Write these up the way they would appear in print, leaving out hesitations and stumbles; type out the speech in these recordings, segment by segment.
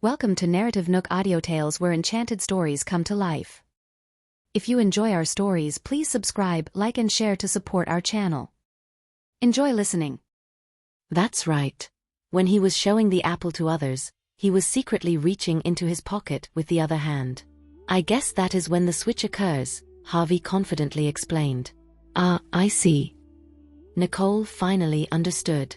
Welcome to NarrativeNook audio tales where enchanted stories come to life. If you enjoy our stories, please subscribe, like and share to support our channel. Enjoy listening. That's right. When he was showing the apple to others, he was secretly reaching into his pocket with the other hand. I guess that is when the switch occurs, Harvey confidently explained. Ah, I see. Nicole finally understood.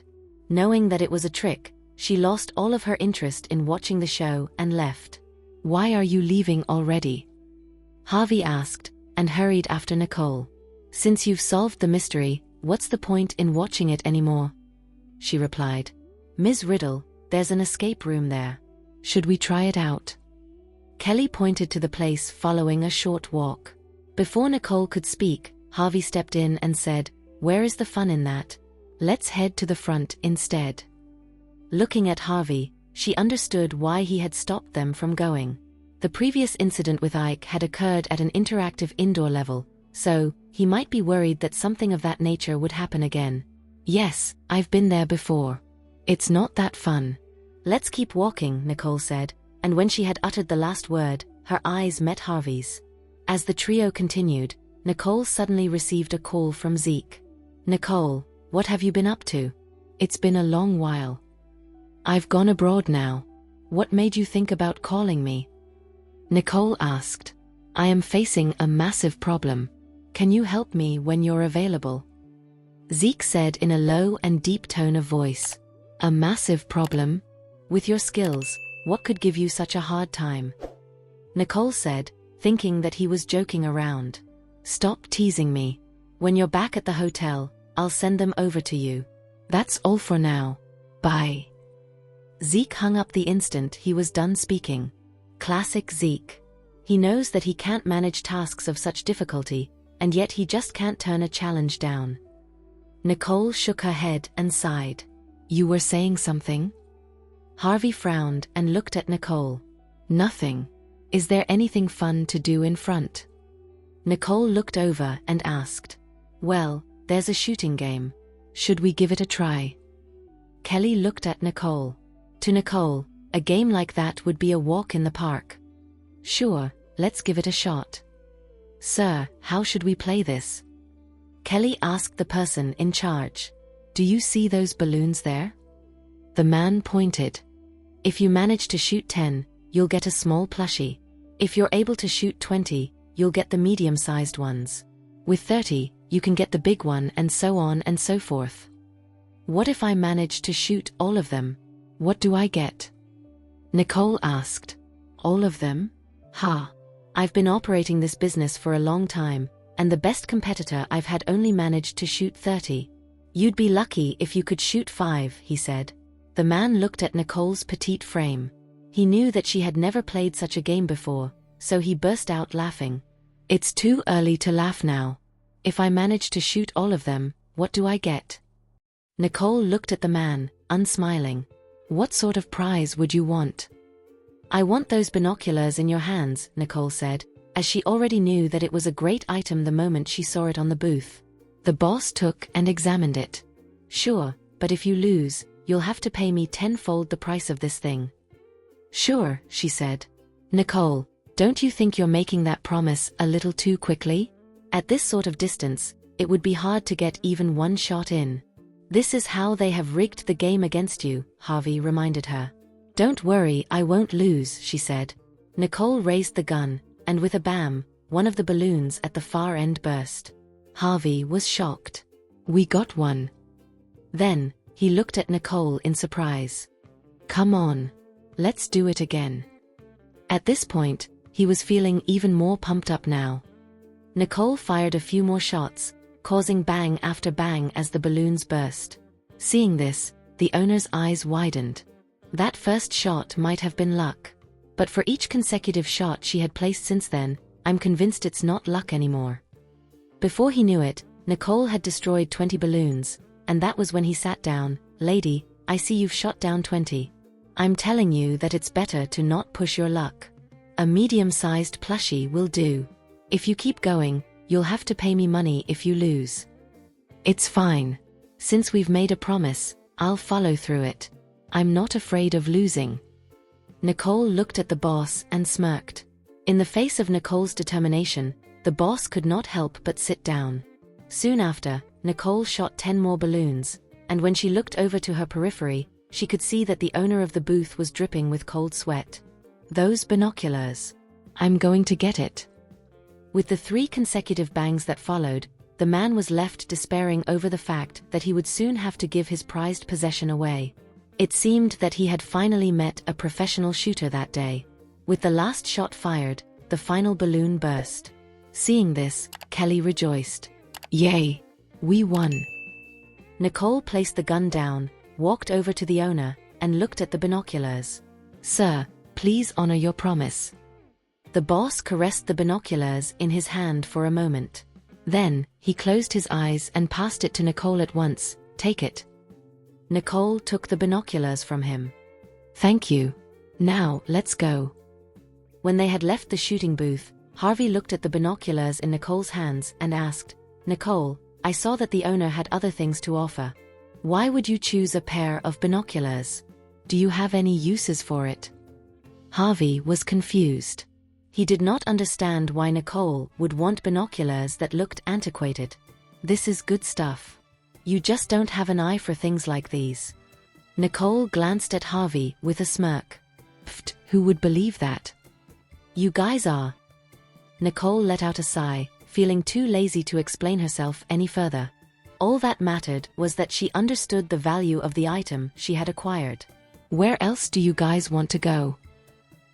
Knowing that it was a trick, she lost all of her interest in watching the show and left. Why are you leaving already? Harvey asked, and hurried after Nicole. Since you've solved the mystery, what's the point in watching it anymore? She replied. Ms. Riddle, there's an escape room there. Should we try it out? Kelly pointed to the place following a short walk. Before Nicole could speak, Harvey stepped in and said, Where is the fun in that? Let's head to the front instead. Looking at Harvey, she understood why he had stopped them from going. The previous incident with Ike had occurred at an interactive indoor level, so he might be worried that something of that nature would happen again. Yes, I've been there before. It's not that fun. Let's keep walking, Nicole said, and when she had uttered the last word, her eyes met Harvey's. As the trio continued, Nicole suddenly received a call from Zeke. Nicole, what have you been up to? It's been a long while. I've gone abroad now. What made you think about calling me? Nicole asked. I am facing a massive problem. Can you help me when you're available? Zeke said in a low and deep tone of voice. A massive problem? With your skills, what could give you such a hard time? Nicole said, thinking that he was joking around. Stop teasing me. When you're back at the hotel, I'll send them over to you. That's all for now. Bye. Zeke hung up the instant he was done speaking. Classic Zeke. He knows that he can't manage tasks of such difficulty, and yet he just can't turn a challenge down. Nicole shook her head and sighed. You were saying something? Harvey frowned and looked at Nicole. Nothing. Is there anything fun to do in front? Nicole looked over and asked. Well, there's a shooting game. Should we give it a try? Kelly looked at Nicole. To Nicole, a game like that would be a walk in the park. Sure, let's give it a shot. Sir, how should we play this? Kelly asked the person in charge. Do you see those balloons there? The man pointed. If you manage to shoot 10, you'll get a small plushie. If you're able to shoot 20, you'll get the medium-sized ones. With 30, you can get the big one, and so on and so forth. What if I manage to shoot all of them? What do I get? Nicole asked. All of them? Ha. I've been operating this business for a long time, and the best competitor I've had only managed to shoot 30. You'd be lucky if you could shoot 5, he said. The man looked at Nicole's petite frame. He knew that she had never played such a game before, so he burst out laughing. It's too early to laugh now. If I manage to shoot all of them, what do I get? Nicole looked at the man, unsmiling. What sort of prize would you want? I want those binoculars in your hands, Nicole said, as she already knew that it was a great item the moment she saw it on the booth. The boss took and examined it. Sure, but if you lose, you'll have to pay me 10-fold the price of this thing. Sure, she said. Nicole, don't you think you're making that promise a little too quickly? At this sort of distance, it would be hard to get even one shot in. This is how they have rigged the game against you, Harvey reminded her. Don't worry, I won't lose, she said. Nicole raised the gun, and with a bam, one of the balloons at the far end burst. Harvey was shocked. We got one. Then, he looked at Nicole in surprise. Come on. Let's do it again. At this point, he was feeling even more pumped up now. Nicole fired a few more shots, causing bang after bang as the balloons burst. Seeing this, the owner's eyes widened. That first shot might have been luck. But for each consecutive shot she had placed since then, I'm convinced it's not luck anymore. Before he knew it, Nicole had destroyed 20 balloons, and that was when he sat down. Lady, I see you've shot down 20. I'm telling you that it's better to not push your luck. A medium-sized plushie will do. If you keep going, you'll have to pay me money if you lose. It's fine. Since we've made a promise, I'll follow through it. I'm not afraid of losing. Nicole looked at the boss and smirked. In the face of Nicole's determination, the boss could not help but sit down. Soon after, Nicole shot 10 more balloons, and when she looked over to her periphery, she could see that the owner of the booth was dripping with cold sweat. Those binoculars. I'm going to get it. With the 3 consecutive bangs that followed, the man was left despairing over the fact that he would soon have to give his prized possession away. It seemed that he had finally met a professional shooter that day. With the last shot fired, the final balloon burst. Seeing this, Kelly rejoiced. Yay! We won! Nicole placed the gun down, walked over to the owner, and looked at the binoculars. Sir, please honor your promise. The boss caressed the binoculars in his hand for a moment. Then, he closed his eyes and passed it to Nicole at once. Take it. Nicole took the binoculars from him. Thank you. Now, let's go. When they had left the shooting booth, Harvey looked at the binoculars in Nicole's hands and asked, Nicole, I saw that the owner had other things to offer. Why would you choose a pair of binoculars? Do you have any uses for it? Harvey was confused. He did not understand why Nicole would want binoculars that looked antiquated. This is good stuff. You just don't have an eye for things like these. Nicole glanced at Harvey with a smirk. Pfft, who would believe that? You guys are. Nicole let out a sigh, feeling too lazy to explain herself any further. All that mattered was that she understood the value of the item she had acquired. Where else do you guys want to go?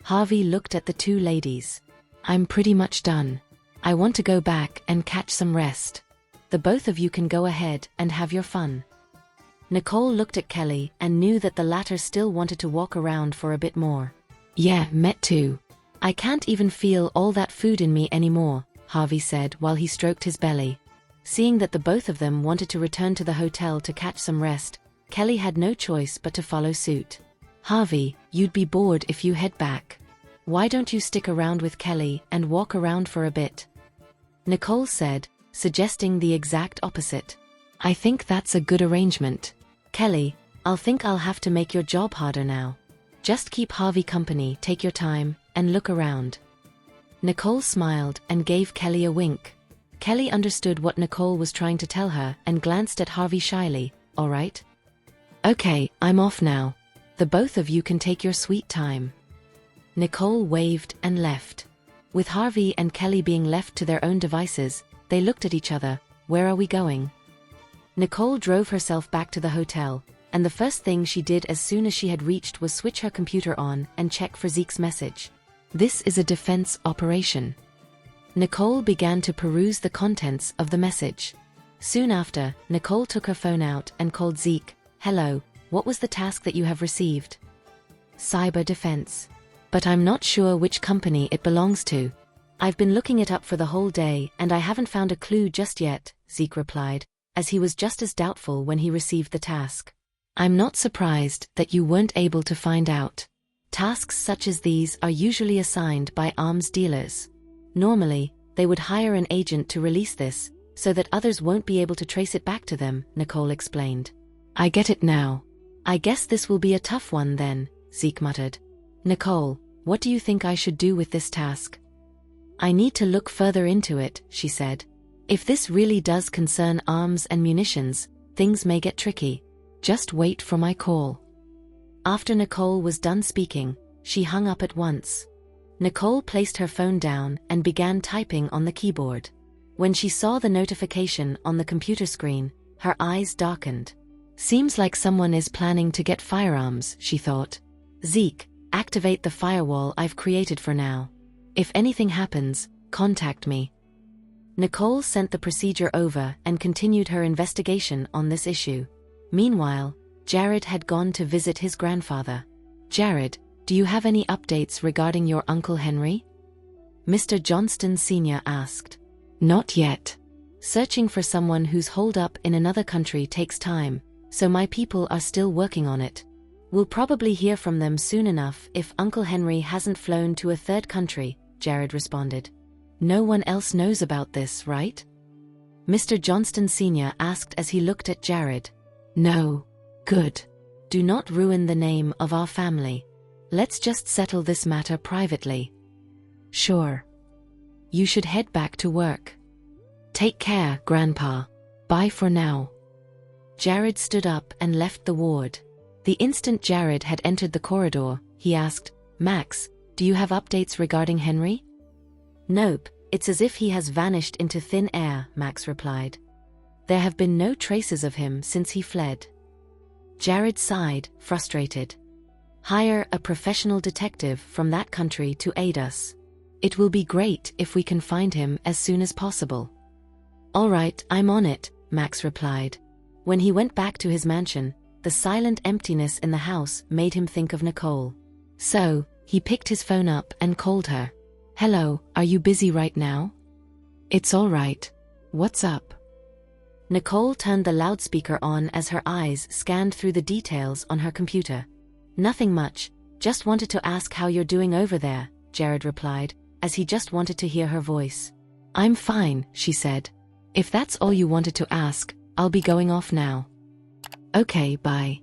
Harvey looked at the 2 ladies. I'm pretty much done. I want to go back and catch some rest. The both of you can go ahead and have your fun. Nicole looked at Kelly and knew that the latter still wanted to walk around for a bit more. Yeah, me too. I can't even feel all that food in me anymore, Harvey said while he stroked his belly. Seeing that the both of them wanted to return to the hotel to catch some rest, Kelly had no choice but to follow suit. Harvey, you'd be bored if you head back. Why don't you stick around with Kelly and walk around for a bit? Nicole said, suggesting the exact opposite. I think that's a good arrangement. Kelly, I'll have to make your job harder now. Just keep Harvey company, take your time, and look around. Nicole smiled and gave Kelly a wink. Kelly understood what Nicole was trying to tell her and glanced at Harvey shyly. All right? Okay, I'm off now. The both of you can take your sweet time. Nicole waved and left. With Harvey and Kelly being left to their own devices, they looked at each other. Where are we going? Nicole drove herself back to the hotel, and the first thing she did as soon as she had reached was switch her computer on and check for Zeke's message. This is a defense operation. Nicole began to peruse the contents of the message. Soon after, Nicole took her phone out and called Zeke. Hello, what was the task that you have received? Cyber defense. But I'm not sure which company it belongs to. I've been looking it up for the whole day and I haven't found a clue just yet, Zeke replied, as he was just as doubtful when he received the task. I'm not surprised that you weren't able to find out. Tasks such as these are usually assigned by arms dealers. Normally, they would hire an agent to release this, so that others won't be able to trace it back to them, Nicole explained. I get it now. I guess this will be a tough one then, Zeke muttered. Nicole, what do you think I should do with this task? I need to look further into it, she said. If this really does concern arms and munitions, things may get tricky. Just wait for my call. After Nicole was done speaking, she hung up at once. Nicole placed her phone down and began typing on the keyboard. When she saw the notification on the computer screen, her eyes darkened. Seems like someone is planning to get firearms, she thought. Zeke, activate the firewall I've created for now. If anything happens, contact me. Nicole sent the procedure over and continued her investigation on this issue. Meanwhile, Jared had gone to visit his grandfather. Jared, do you have any updates regarding your Uncle Henry? Mr. Johnston Sr. asked. Not yet. Searching for someone who's holed up in another country takes time, so my people are still working on it. We'll probably hear from them soon enough if Uncle Henry hasn't flown to a third country, Jared responded. No one else knows about this, right? Mr. Johnston Sr. asked as he looked at Jared. No. Good. Do not ruin the name of our family. Let's just settle this matter privately. Sure. You should head back to work. Take care, Grandpa. Bye for now. Jared stood up and left the ward. The instant Jared had entered the corridor, he asked, Max, do you have updates regarding Henry? Nope, it's as if he has vanished into thin air, Max replied. There have been no traces of him since he fled. Jared sighed, frustrated. Hire a professional detective from that country to aid us. It will be great if we can find him as soon as possible. All right, I'm on it, Max replied. When he went back to his mansion, the silent emptiness in the house made him think of Nicole. So, he picked his phone up and called her. Hello, are you busy right now? It's all right. What's up? Nicole turned the loudspeaker on as her eyes scanned through the details on her computer. Nothing much, just wanted to ask how you're doing over there, Jared replied, as he just wanted to hear her voice. I'm fine, she said. If that's all you wanted to ask, I'll be going off now. Okay, bye.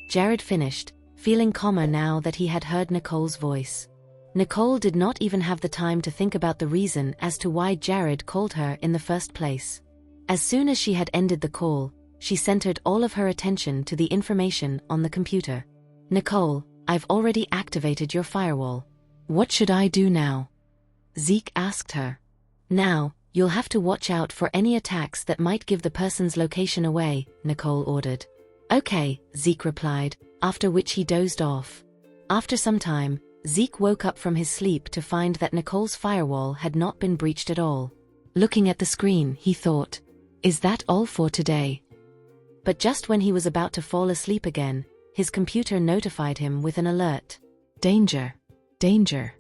Jared finished, feeling calmer now that he had heard Nicole's voice. Nicole did not even have the time to think about the reason as to why Jared called her in the first place. As soon as she had ended the call, she centered all of her attention to the information on the computer. Nicole, I've already activated your firewall. What should I do now? Zeke asked her. Now, you'll have to watch out for any attacks that might give the person's location away, Nicole ordered. Okay, Zeke replied, after which he dozed off. After some time, Zeke woke up from his sleep to find that Nicole's firewall had not been breached at all. Looking at the screen, he thought, is that all for today? But just when he was about to fall asleep again, his computer notified him with an alert. Danger. Danger.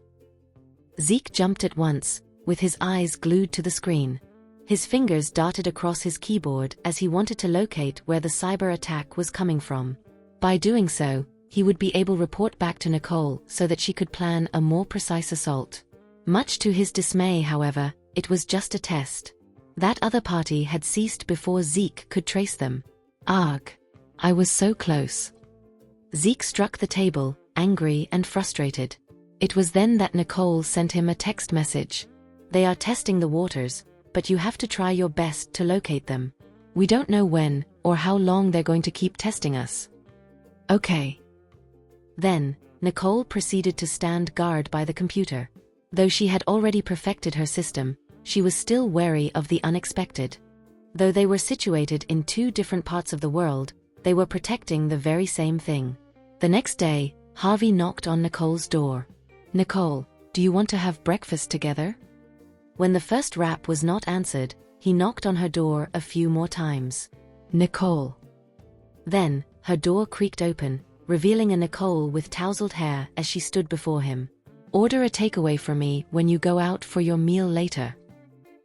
Zeke jumped at once, with his eyes glued to the screen. His fingers darted across his keyboard as he wanted to locate where the cyber attack was coming from. By doing so, he would be able to report back to Nicole so that she could plan a more precise assault. Much to his dismay, however, it was just a test. That other party had ceased before Zeke could trace them. Arg. I was so close. Zeke struck the table, angry and frustrated. It was then that Nicole sent him a text message. They are testing the waters, but you have to try your best to locate them. We don't know when or how long they're going to keep testing us. Okay. Then, Nicole proceeded to stand guard by the computer. Though she had already perfected her system, she was still wary of the unexpected. Though they were situated in two different parts of the world, they were protecting the very same thing. The next day, Harvey knocked on Nicole's door. Nicole, do you want to have breakfast together? When the first rap was not answered, he knocked on her door a few more times. Nicole. Then, her door creaked open, revealing a Nicole with tousled hair as she stood before him. Order a takeaway for me when you go out for your meal later.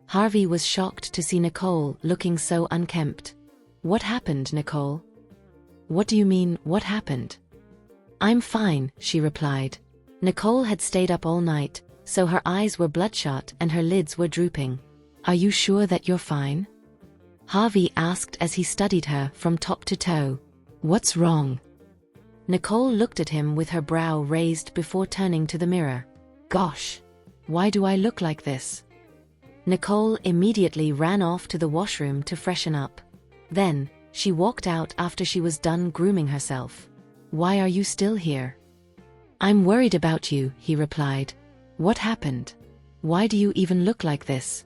Harvey was shocked to see Nicole looking so unkempt. What happened, Nicole? What do you mean, what happened? I'm fine, she replied. Nicole had stayed up all night, so her eyes were bloodshot and her lids were drooping. Are you sure that you're fine? Harvey asked as he studied her from top to toe. What's wrong? Nicole looked at him with her brow raised before turning to the mirror. Gosh, why do I look like this? Nicole immediately ran off to the washroom to freshen up. Then, she walked out after she was done grooming herself. Why are you still here? I'm worried about you, he replied. What happened? Why do you even look like this?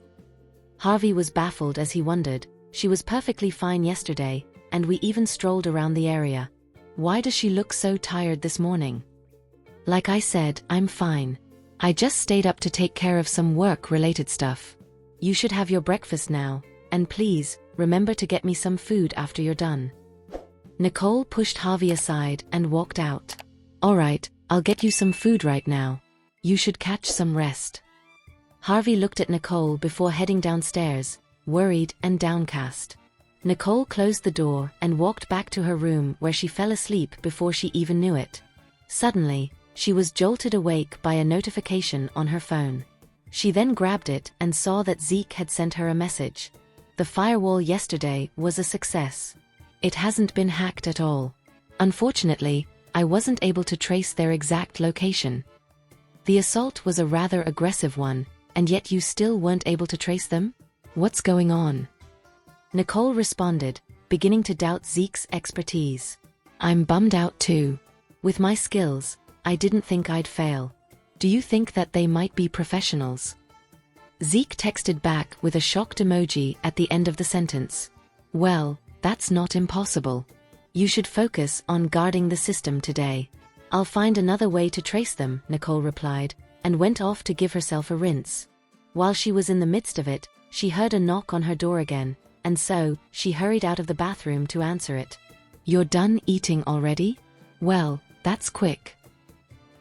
Harvey was baffled as he wondered. She was perfectly fine yesterday, and we even strolled around the area. Why does she look so tired this morning? Like I said, I'm fine. I just stayed up to take care of some work-related stuff. You should have your breakfast now, and please, remember to get me some food after you're done. Nicole pushed Harvey aside and walked out. All right, I'll get you some food right now. You should catch some rest. Harvey looked at Nicole before heading downstairs, worried and downcast. Nicole closed the door and walked back to her room where she fell asleep before she even knew it. Suddenly, she was jolted awake by a notification on her phone. She then grabbed it and saw that Zeke had sent her a message. The firewall yesterday was a success. It hasn't been hacked at all. Unfortunately, I wasn't able to trace their exact location. The assault was a rather aggressive one, and yet you still weren't able to trace them? What's going on? Nicole responded, beginning to doubt Zeke's expertise. I'm bummed out too. With my skills, I didn't think I'd fail. Do you think that they might be professionals? Zeke texted back with a shocked emoji at the end of the sentence. Well, that's not impossible. You should focus on guarding the system today. I'll find another way to trace them, Nicole replied, and went off to give herself a rinse. While she was in the midst of it, she heard a knock on her door again, and so, she hurried out of the bathroom to answer it. You're done eating already? Well, that's quick.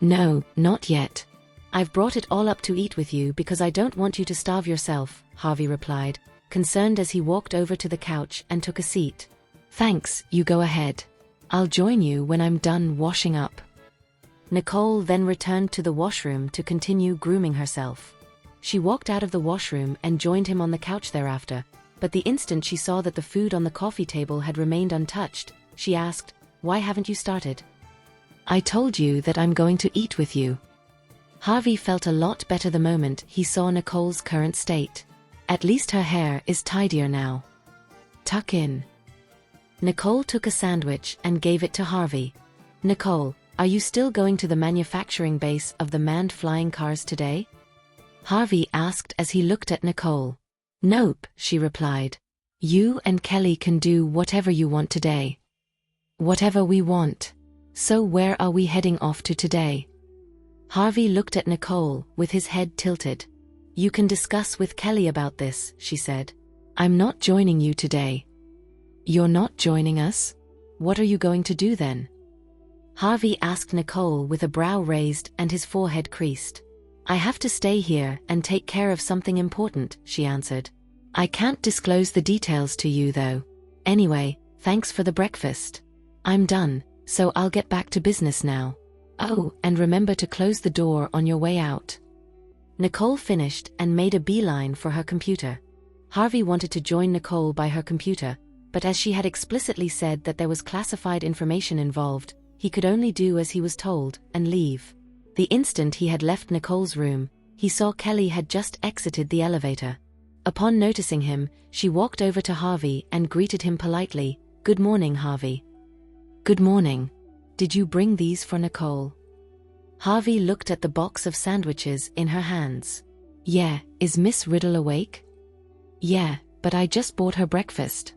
No, not yet. I've brought it all up to eat with you because I don't want you to starve yourself, Harvey replied, concerned as he walked over to the couch and took a seat. Thanks, you go ahead. I'll join you when I'm done washing up. Nicole then returned to the washroom to continue grooming herself. She walked out of the washroom and joined him on the couch thereafter, but the instant she saw that the food on the coffee table had remained untouched, she asked, Why haven't you started? I told you that I'm going to eat with you. Harvey felt a lot better the moment he saw Nicole's current state. At least her hair is tidier now. Tuck in. Nicole took a sandwich and gave it to Harvey. Nicole, are you still going to the manufacturing base of the manned flying cars today? Harvey asked as he looked at Nicole. Nope, she replied. You and Kelly can do whatever you want today. Whatever we want. So where are we heading off to today? Harvey looked at Nicole with his head tilted. You can discuss with Kelly about this, she said. I'm not joining you today. You're not joining us? What are you going to do then? Harvey asked Nicole with a brow raised and his forehead creased. I have to stay here and take care of something important, she answered. I can't disclose the details to you though. Anyway, thanks for the breakfast. I'm done, so I'll get back to business now. Oh, and remember to close the door on your way out. Nicole finished and made a beeline for her computer. Harvey wanted to join Nicole by her computer, but as she had explicitly said that there was classified information involved, he could only do as he was told and leave. The instant he had left Nicole's room, he saw Kelly had just exited the elevator. Upon noticing him, she walked over to Harvey and greeted him politely. Good morning, Harvey. Good morning. Did you bring these for Nicole? Harvey looked at the box of sandwiches in her hands. Yeah, is Miss Riddle awake? Yeah, but I just bought her breakfast.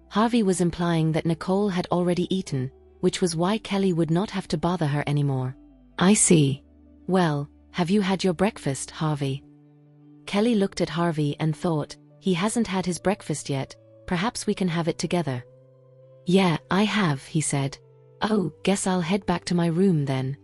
Harvey was implying that Nicole had already eaten, which was why Kelly would not have to bother her anymore. I see. Well, have you had your breakfast, Harvey? Kelly looked at Harvey and thought, he hasn't had his breakfast yet, perhaps we can have it together. Yeah, I have, he said. Oh, guess I'll head back to my room then.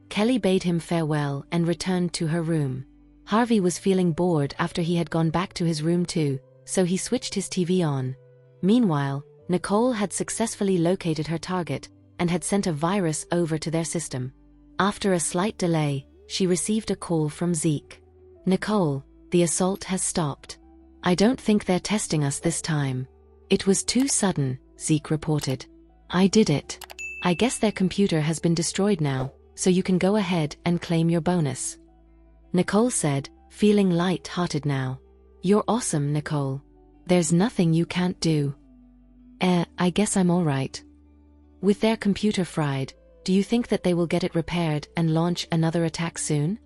Kelly bade him farewell and returned to her room. Harvey was feeling bored after he had gone back to his room too, so he switched his TV on. Meanwhile, Nicole had successfully located her target and had sent a virus over to their system. After a slight delay, she received a call from Zeke. Nicole, the assault has stopped. I don't think they're testing us this time. It was too sudden, Zeke reported. I did it. I guess their computer has been destroyed now, so you can go ahead and claim your bonus. Nicole said, feeling light-hearted now. You're awesome, Nicole. There's nothing you can't do. I guess I'm alright. With their computer fried, do you think that they will get it repaired and launch another attack soon?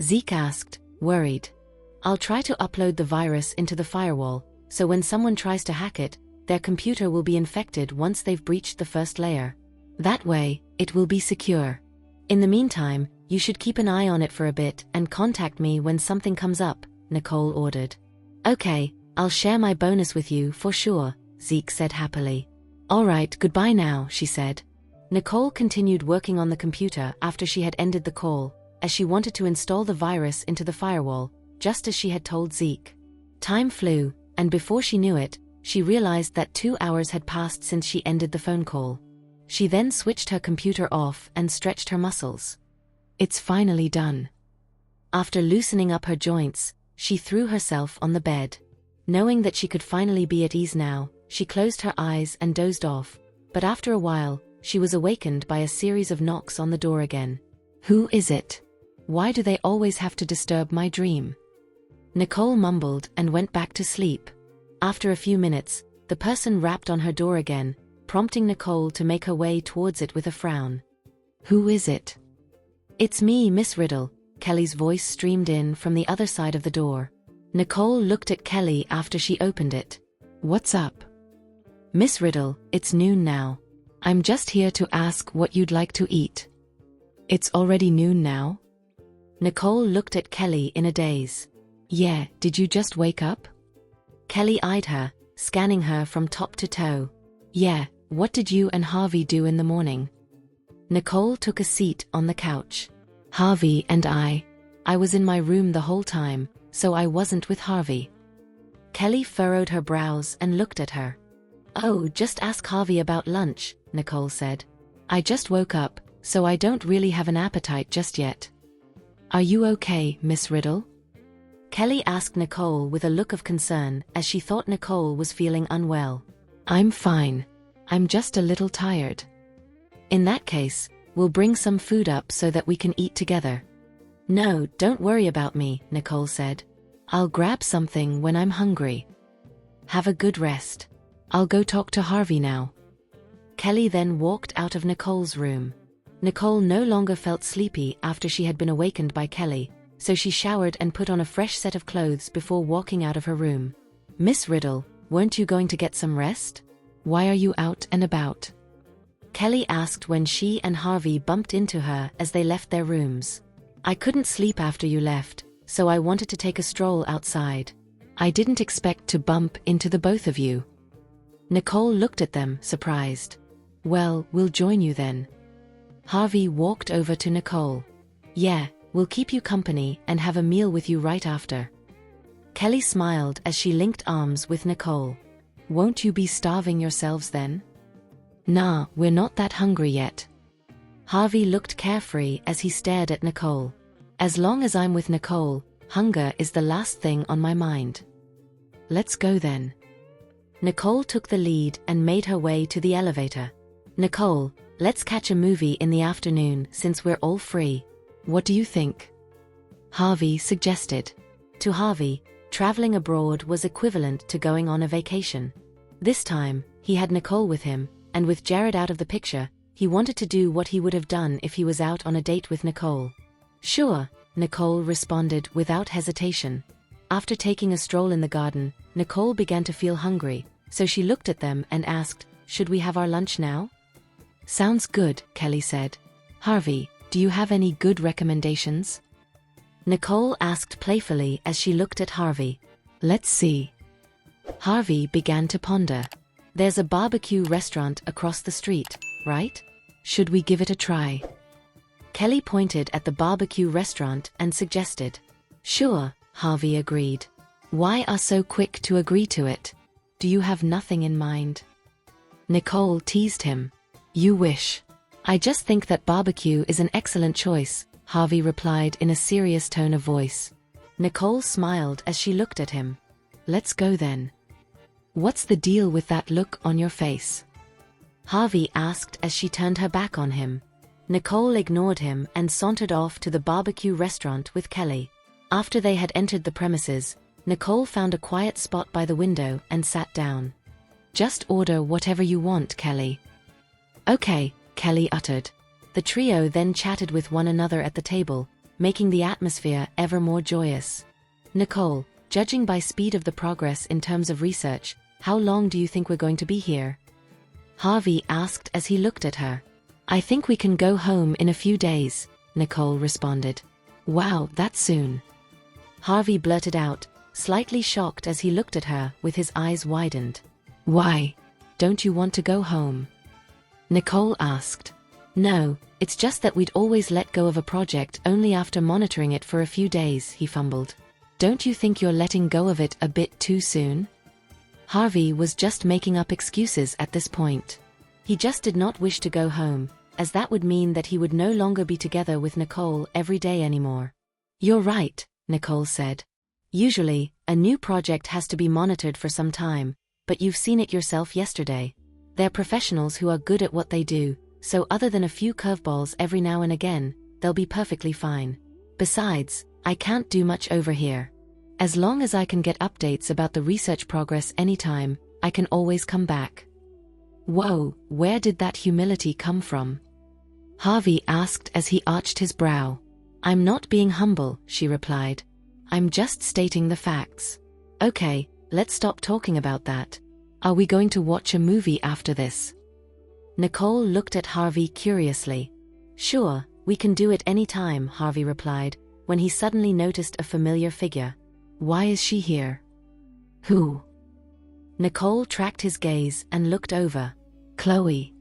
Zeke asked, worried. I'll try to upload the virus into the firewall, so when someone tries to hack it, their computer will be infected once they've breached the first layer. That way, it will be secure. In the meantime, you should keep an eye on it for a bit and contact me when something comes up, Nicole ordered. Okay, I'll share my bonus with you for sure, Zeke said happily. Alright, goodbye now, she said. Nicole continued working on the computer after she had ended the call, as she wanted to install the virus into the firewall, just as she had told Zeke. Time flew, and before she knew it, she realized that 2 hours had passed since she ended the phone call. She then switched her computer off and stretched her muscles. It's finally done. After loosening up her joints, she threw herself on the bed. Knowing that she could finally be at ease now, she closed her eyes and dozed off, but after a while, she was awakened by a series of knocks on the door again. Who is it? Why do they always have to disturb my dream? Nicole mumbled and went back to sleep. After a few minutes, the person rapped on her door again, prompting Nicole to make her way towards it with a frown. Who is it? It's me, Miss Riddle, Kelly's voice streamed in from the other side of the door. Nicole looked at Kelly after she opened it. What's up? Miss Riddle, it's noon now. I'm just here to ask what you'd like to eat. It's already noon now? Nicole looked at Kelly in a daze. Yeah, did you just wake up? Kelly eyed her, scanning her from top to toe. Yeah, what did you and Harvey do in the morning? Nicole took a seat on the couch. Harvey and I was in my room the whole time, so I wasn't with Harvey. Kelly furrowed her brows and looked at her. Oh, just ask Harvey about lunch, Nicole said. I just woke up, so I don't really have an appetite just yet. Are you okay, Miss Riddle? Kelly asked Nicole with a look of concern as she thought Nicole was feeling unwell. I'm fine. I'm just a little tired. In that case, we'll bring some food up so that we can eat together. No, don't worry about me, Nicole said. I'll grab something when I'm hungry. Have a good rest. I'll go talk to Harvey now. Kelly then walked out of Nicole's room. Nicole no longer felt sleepy after she had been awakened by Kelly, so she showered and put on a fresh set of clothes before walking out of her room. Miss Riddle, weren't you going to get some rest? Why are you out and about? Kelly asked when she and Harvey bumped into her as they left their rooms. I couldn't sleep after you left, so I wanted to take a stroll outside. I didn't expect to bump into the both of you. Nicole looked at them, surprised. Well, we'll join you then. Harvey walked over to Nicole. Yeah, we'll keep you company and have a meal with you right after. Kelly smiled as she linked arms with Nicole. Won't you be starving yourselves then? Nah, we're not that hungry yet. Harvey looked carefree as he stared at Nicole. As long as I'm with Nicole, hunger is the last thing on my mind. Let's go then. Nicole took the lead and made her way to the elevator. Nicole, let's catch a movie in the afternoon since we're all free. What do you think? Harvey suggested. To Harvey, traveling abroad was equivalent to going on a vacation. This time, he had Nicole with him, and with Jared out of the picture, he wanted to do what he would have done if he was out on a date with Nicole. Sure, Nicole responded without hesitation. After taking a stroll in the garden, Nicole began to feel hungry, so she looked at them and asked, should we have our lunch now? Sounds good, Kelly said. Harvey, do you have any good recommendations? Nicole asked playfully as she looked at Harvey. Let's see. Harvey began to ponder. There's a barbecue restaurant across the street, right? Should we give it a try? Kelly pointed at the barbecue restaurant and suggested. Sure, Harvey agreed. Why are so quick to agree to it? Do you have nothing in mind? Nicole teased him. You wish. I just think that barbecue is an excellent choice, Harvey replied in a serious tone of voice. Nicole smiled as she looked at him. Let's go then. What's the deal with that look on your face? Harvey asked as she turned her back on him. Nicole ignored him and sauntered off to the barbecue restaurant with Kelly. After they had entered the premises, Nicole found a quiet spot by the window and sat down. Just order whatever you want, Kelly. Okay, Kelly uttered. The trio then chatted with one another at the table, making the atmosphere ever more joyous. Nicole, judging by speed of the progress in terms of research, how long do you think we're going to be here? Harvey asked as he looked at her. I think we can go home in a few days, Nicole responded. Wow, that soon. Harvey blurted out, slightly shocked as he looked at her with his eyes widened. Why? Don't you want to go home? Nicole asked. No, it's just that we'd always let go of a project only after monitoring it for a few days, he fumbled. Don't you think you're letting go of it a bit too soon? Harvey was just making up excuses at this point. He just did not wish to go home, as that would mean that he would no longer be together with Nicole every day anymore. You're right, Nicole said. Usually, a new project has to be monitored for some time, but you've seen it yourself yesterday. They're professionals who are good at what they do, so other than a few curveballs every now and again, they'll be perfectly fine. Besides, I can't do much over here. As long as I can get updates about the research progress anytime, I can always come back. Whoa, where did that humility come from? Harvey asked as he arched his brow. I'm not being humble, she replied. I'm just stating the facts. Okay, let's stop talking about that. Are we going to watch a movie after this? Nicole looked at Harvey curiously. Sure, we can do it anytime, Harvey replied, when he suddenly noticed a familiar figure. Why is she here? Who? Nicole tracked his gaze and looked over. Chloe.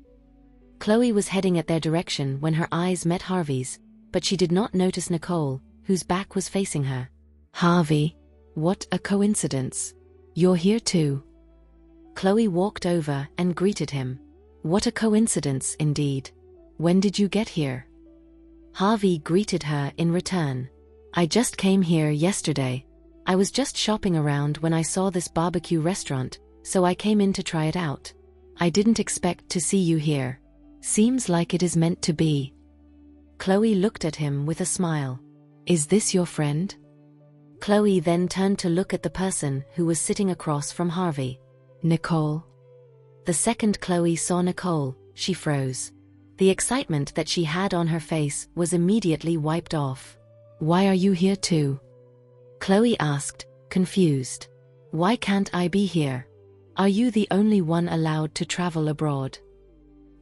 Chloe was heading at their direction when her eyes met Harvey's, but she did not notice Nicole, whose back was facing her. Harvey, what a coincidence. You're here too. Chloe walked over and greeted him. What a coincidence indeed. When did you get here? Harvey greeted her in return. I just came here yesterday. I was just shopping around when I saw this barbecue restaurant, so I came in to try it out. I didn't expect to see you here. Seems like it is meant to be. Chloe looked at him with a smile. Is this your friend? Chloe then turned to look at the person who was sitting across from Harvey. Nicole. The second Chloe saw Nicole, she froze. The excitement that she had on her face was immediately wiped off. Why are you here too? Chloe asked, confused. Why can't I be here? Are you the only one allowed to travel abroad?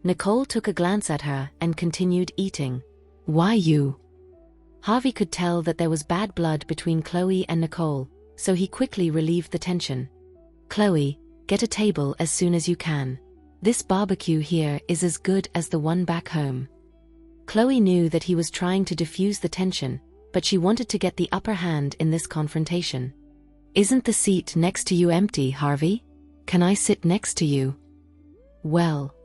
Nicole took a glance at her and continued eating. Why you? Harvey could tell that there was bad blood between Chloe and Nicole, so he quickly relieved the tension. Chloe, get a table as soon as you can. This barbecue here is as good as the one back home. Chloe knew that he was trying to diffuse the tension, but she wanted to get the upper hand in this confrontation. Isn't the seat next to you empty, Harvey? Can I sit next to you? Well.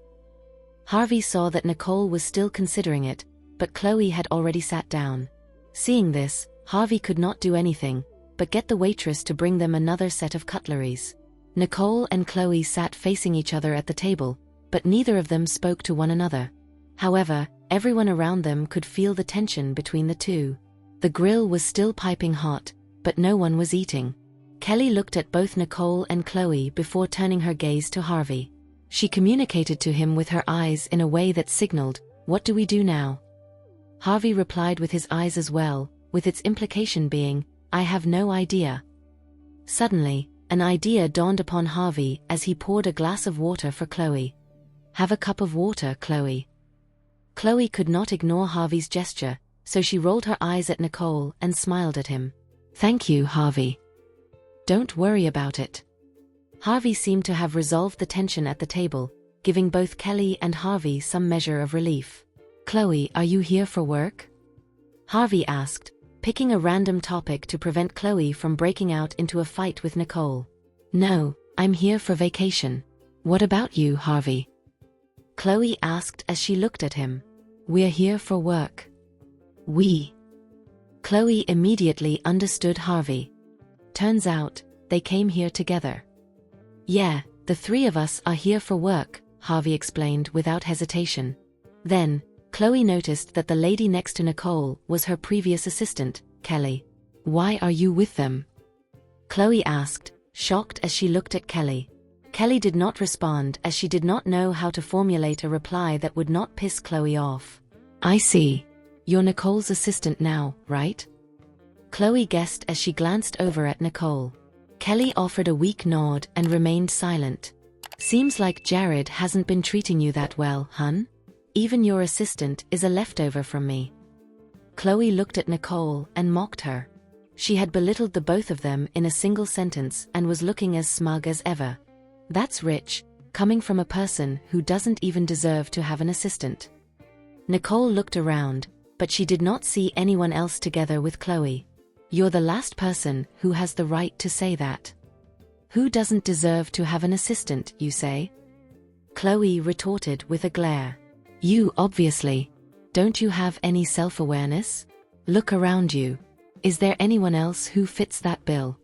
Harvey saw that Nicole was still considering it, but Chloe had already sat down. Seeing this, Harvey could not do anything but get the waitress to bring them another set of cutleries. Nicole and Chloe sat facing each other at the table, but neither of them spoke to one another. However, everyone around them could feel the tension between the two. The grill was still piping hot, but no one was eating. Kelly looked at both Nicole and Chloe before turning her gaze to Harvey. She communicated to him with her eyes in a way that signaled, "What do we do now?" Harvey replied with his eyes as well, with its implication being, "I have no idea." Suddenly, an idea dawned upon Harvey as he poured a glass of water for Chloe. "Have a cup of water, Chloe." Chloe could not ignore Harvey's gesture, so she rolled her eyes at Nicole and smiled at him. "Thank you, Harvey. Don't worry about it." Harvey seemed to have resolved the tension at the table, giving both Kelly and Harvey some measure of relief. "Chloe, are you here for work?" Harvey asked, picking a random topic to prevent Chloe from breaking out into a fight with Nicole. "No, I'm here for vacation. What about you, Harvey?" Chloe asked as she looked at him. "We're here for work." "We?" Chloe immediately understood Harvey. Turns out, they came here together. "Yeah, the three of us are here for work," Harvey explained without hesitation. Then, Chloe noticed that the lady next to Nicole was her previous assistant, Kelly. "Why are you with them?" Chloe asked, shocked as she looked at Kelly. Kelly did not respond as she did not know how to formulate a reply that would not piss Chloe off. "I see. You're Nicole's assistant now, right?" Chloe guessed as she glanced over at Nicole. Kelly offered a weak nod and remained silent. "Seems like Jared hasn't been treating you that well, hun? Even your assistant is a leftover from me." Chloe looked at Nicole and mocked her. She had belittled the both of them in a single sentence and was looking as smug as ever. That's rich, coming from a person who doesn't even deserve to have an assistant. Nicole looked around, but she did not see anyone else together with Chloe. "You're the last person who has the right to say that. Who doesn't deserve to have an assistant, you say?" Chloe retorted with a glare. "You obviously. Don't you have any self-awareness? Look around you. Is there anyone else who fits that bill?"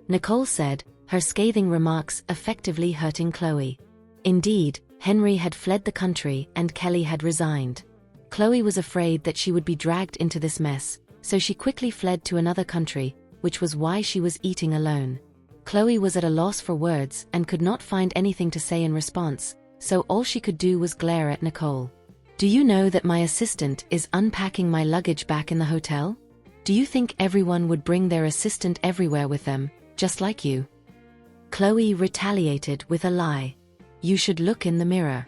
Nicole said, her scathing remarks effectively hurting Chloe. Indeed, Henry had fled the country and Kelly had resigned. Chloe was afraid that she would be dragged into this mess, so she quickly fled to another country, which was why she was eating alone. Chloe was at a loss for words and could not find anything to say in response, so all she could do was glare at Nicole. "Do you know that my assistant is unpacking my luggage back in the hotel? Do you think everyone would bring their assistant everywhere with them, just like you?" Chloe retaliated with a lie. "You should look in the mirror.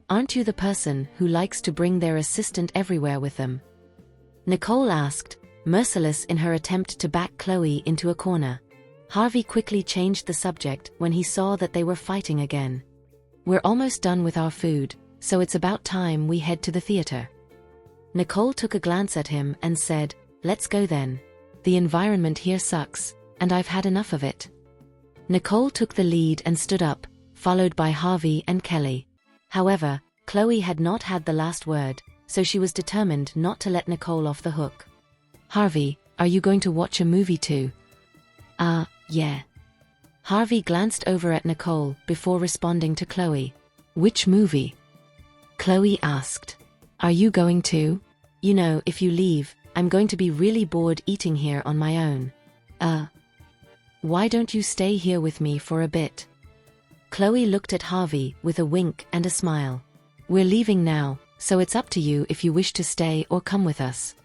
Aren't you the person who likes to bring their assistant everywhere with them?" Nicole asked, merciless in her attempt to back Chloe into a corner. Harvey quickly changed the subject when he saw that they were fighting again. "We're almost done with our food, so it's about time we head to the theater." Nicole took a glance at him and said, "Let's go then. The environment here sucks, and I've had enough of it." Nicole took the lead and stood up, followed by Harvey and Kelly. However, Chloe had not had the last word, so she was determined not to let Nicole off the hook. "Harvey, are you going to watch a movie too?" Yeah." Harvey glanced over at Nicole before responding to Chloe. "Which movie?" Chloe asked. "Are you going to? You know, if you leave, I'm going to be really bored eating here on my own." Why don't you stay here with me for a bit?" Chloe looked at Harvey with a wink and a smile. "We're leaving now, so it's up to you if you wish to stay or come with us."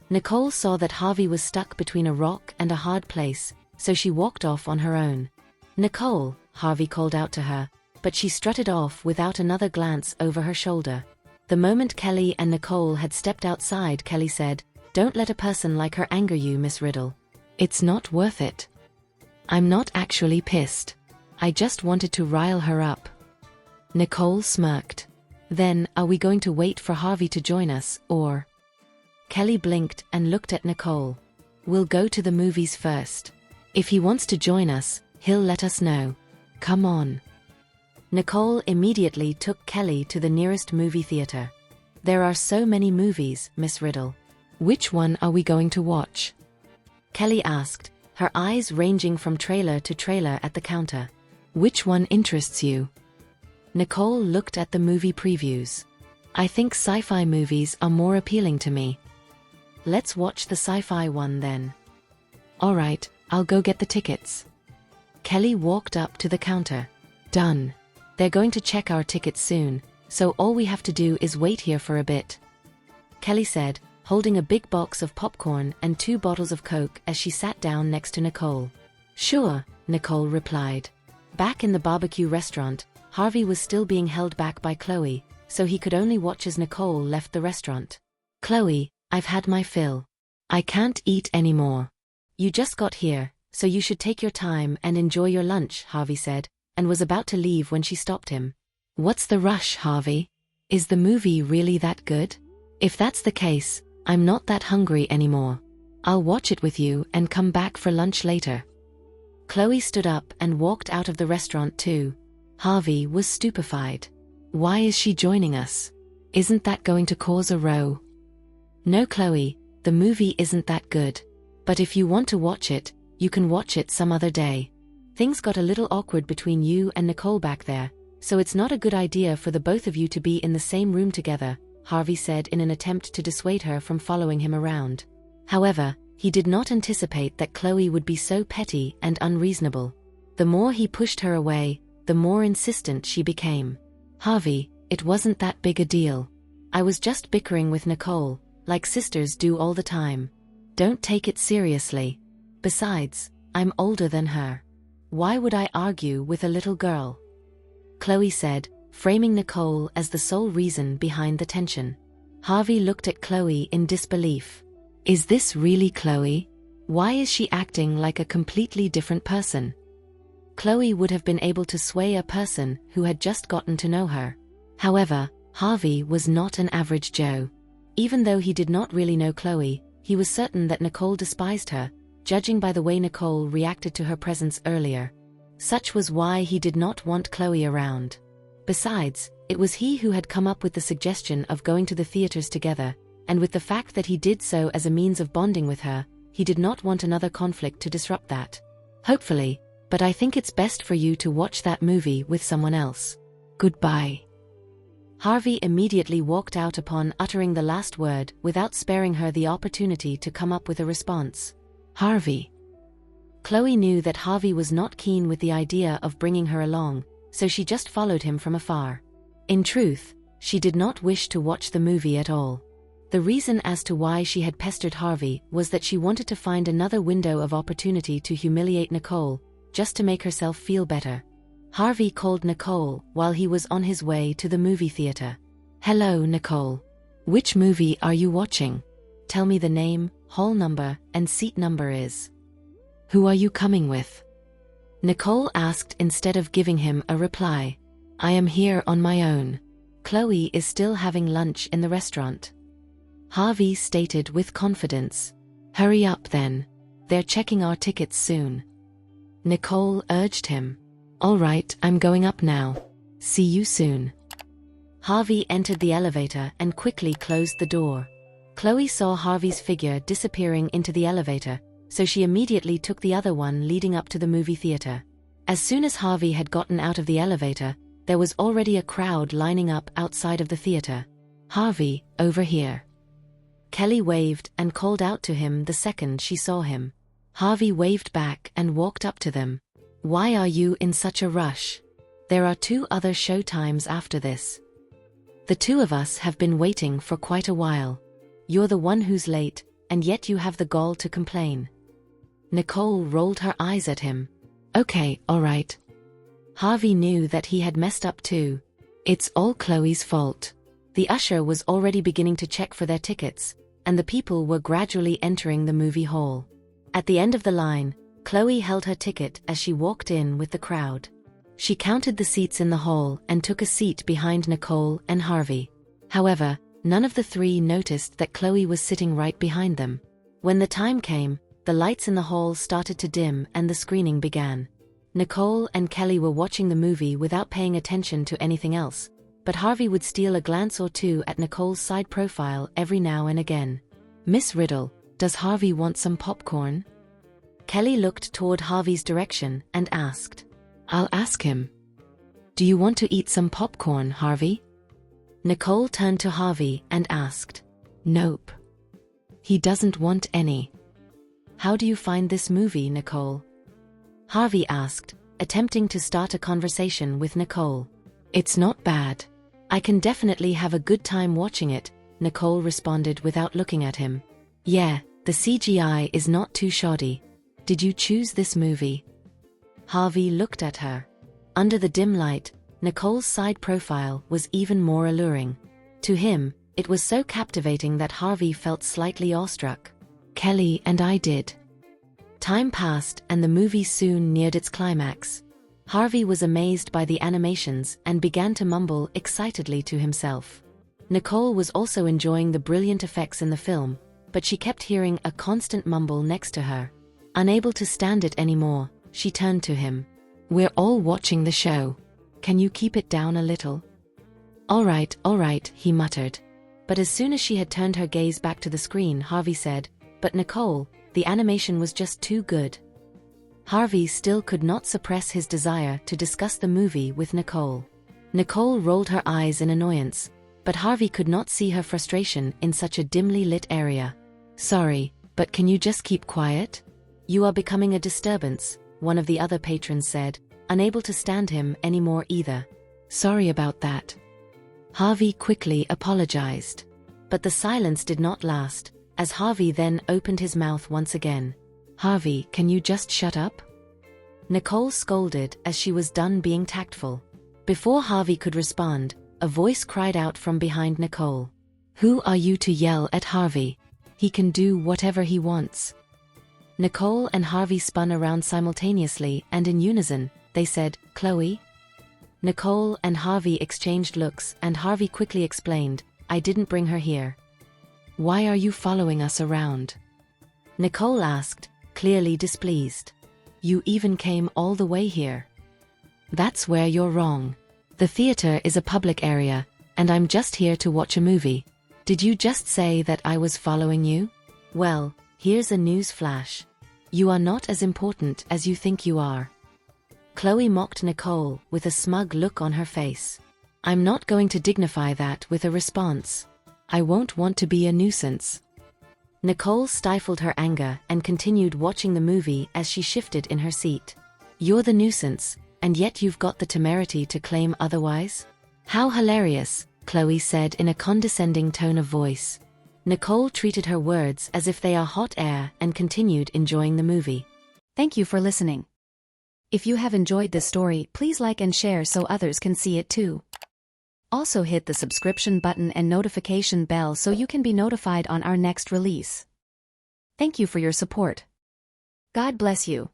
Nicole saw that Harvey was stuck between a rock and a hard place, so she walked off on her own. "Nicole," Harvey called out to her, but she strutted off without another glance over her shoulder. The moment Kelly and Nicole had stepped outside, Kelly said, "Don't let a person like her anger you, Miss Riddle. It's not worth it." "I'm not actually pissed. I just wanted to rile her up." Nicole smirked. "Then, are we going to wait for Harvey to join us, or?" Kelly blinked and looked at Nicole. "We'll go to the movies first. If he wants to join us, he'll let us know. Come on." Nicole immediately took Kelly to the nearest movie theater. "There are so many movies, Miss Riddle. Which one are we going to watch?" Kelly asked, her eyes ranging from trailer to trailer at the counter. "Which one interests you?" Nicole looked at the movie previews. "I think sci-fi movies are more appealing to me." "Let's watch the sci-fi one then." "All right, I'll go get the tickets." Kelly walked up to the counter. "Done. They're going to check our tickets soon, so all we have to do is wait here for a bit," Kelly said, holding a big box of popcorn and 2 bottles of Coke as she sat down next to Nicole. "Sure," Nicole replied. Back in the barbecue restaurant, Harvey was still being held back by Chloe, so he could only watch as Nicole left the restaurant. "Chloe, I've had my fill. I can't eat anymore." "You just got here, so you should take your time and enjoy your lunch," Harvey said, and was about to leave when she stopped him. "What's the rush, Harvey? Is the movie really that good? If that's the case, I'm not that hungry anymore. I'll watch it with you and come back for lunch later." Chloe stood up and walked out of the restaurant too. Harvey was stupefied. "Why is she joining us? Isn't that going to cause a row?" "No, Chloe, the movie isn't that good. But if you want to watch it, you can watch it some other day. Things got a little awkward between you and Nicole back there, so it's not a good idea for the both of you to be in the same room together," Harvey said in an attempt to dissuade her from following him around. However, he did not anticipate that Chloe would be so petty and unreasonable. The more he pushed her away, the more insistent she became. "Harvey, it wasn't that big a deal. I was just bickering with Nicole, like sisters do all the time. Don't take it seriously. Besides, I'm older than her. Why would I argue with a little girl?" Chloe said, framing Nicole as the sole reason behind the tension. Harvey looked at Chloe in disbelief. Is this really Chloe? Why is she acting like a completely different person? Chloe would have been able to sway a person who had just gotten to know her. However, Harvey was not an average Joe. Even though he did not really know Chloe, he was certain that Nicole despised her, judging by the way Nicole reacted to her presence earlier. Such was why he did not want Chloe around. Besides, it was he who had come up with the suggestion of going to the theaters together, and with the fact that he did so as a means of bonding with her, he did not want another conflict to disrupt that. "Hopefully, but I think it's best for you to watch that movie with someone else. Goodbye." Harvey immediately walked out upon uttering the last word without sparing her the opportunity to come up with a response. Harvey. Chloe knew that Harvey was not keen with the idea of bringing her along, so she just followed him from afar. In truth, she did not wish to watch the movie at all. The reason as to why she had pestered Harvey was that she wanted to find another window of opportunity to humiliate Nicole, just to make herself feel better. Harvey called Nicole while he was on his way to the movie theater. Hello, Nicole. Which movie are you watching? Tell me the name, hall number, and seat number is. Who are you coming with? Nicole asked instead of giving him a reply. I am here on my own. Chloe is still having lunch in the restaurant. Harvey stated with confidence. Hurry up then. They're checking our tickets soon. Nicole urged him. All right, I'm going up now. See you soon. Harvey entered the elevator and quickly closed the door. Chloe saw Harvey's figure disappearing into the elevator, so she immediately took the other one leading up to the movie theater. As soon as Harvey had gotten out of the elevator, there was already a crowd lining up outside of the theater. Harvey, over here. Kelly waved and called out to him the second she saw him. Harvey waved back and walked up to them. Why are you in such a rush? There are 2 other show times after this. The 2 of us have been waiting for quite a while. You're the one who's late, and yet you have the gall to complain. Nicole rolled her eyes at him. Okay, all right. Harvey knew that he had messed up too. It's all Chloe's fault. The usher was already beginning to check for their tickets, and the people were gradually entering the movie hall. At the end of the line, Chloe held her ticket as she walked in with the crowd. She counted the seats in the hall and took a seat behind Nicole and Harvey. However, none of the 3 noticed that Chloe was sitting right behind them. When the time came, the lights in the hall started to dim and the screening began. Nicole and Kelly were watching the movie without paying attention to anything else, but Harvey would steal a glance or 2 at Nicole's side profile every now and again. Miss Riddle, does Harvey want some popcorn? Kelly looked toward Harvey's direction and asked. I'll ask him. Do you want to eat some popcorn, Harvey? Nicole turned to Harvey and asked. Nope. He doesn't want any. How do you find this movie, Nicole? Harvey asked, attempting to start a conversation with Nicole. It's not bad. I can definitely have a good time watching it, Nicole responded without looking at him. Yeah, the CGI is not too shoddy. Did you choose this movie? Harvey looked at her. Under the dim light, Nicole's side profile was even more alluring. To him, it was so captivating that Harvey felt slightly awestruck. Kelly and I did. Time passed and the movie soon neared its climax. Harvey was amazed by the animations and began to mumble excitedly to himself. Nicole was also enjoying the brilliant effects in the film, but she kept hearing a constant mumble next to her. Unable to stand it anymore, she turned to him. We're all watching the show. Can you keep it down a little? All right, he muttered. But as soon as she had turned her gaze back to the screen, Harvey said, But Nicole, the animation was just too good. Harvey still could not suppress his desire to discuss the movie with Nicole. Nicole rolled her eyes in annoyance, but Harvey could not see her frustration in such a dimly lit area. Sorry, but can you just keep quiet? You are becoming a disturbance, one of the other patrons said, unable to stand him anymore either. Sorry about that. Harvey quickly apologized. But the silence did not last, as Harvey then opened his mouth once again. Harvey, can you just shut up? Nicole scolded as she was done being tactful. Before Harvey could respond, a voice cried out from behind Nicole. Who are you to yell at Harvey? He can do whatever he wants. Nicole and Harvey spun around simultaneously and in unison, they said, Chloe? Nicole and Harvey exchanged looks and Harvey quickly explained, I didn't bring her here. Why are you following us around? Nicole asked, clearly displeased. You even came all the way here. That's where you're wrong. The theater is a public area, and I'm just here to watch a movie. Did you just say that I was following you? Well, here's a news flash. You are not as important as you think you are. Chloe mocked Nicole with a smug look on her face. I'm not going to dignify that with a response. I won't want to be a nuisance. Nicole stifled her anger and continued watching the movie as she shifted in her seat. You're the nuisance, and yet you've got the temerity to claim otherwise? How hilarious, Chloe said in a condescending tone of voice. Nicole treated her words as if they are hot air and continued enjoying the movie. Thank you for listening. If you have enjoyed this story, please like and share so others can see it too. Also hit the subscription button and notification bell so you can be notified on our next release. Thank you for your support. God bless you.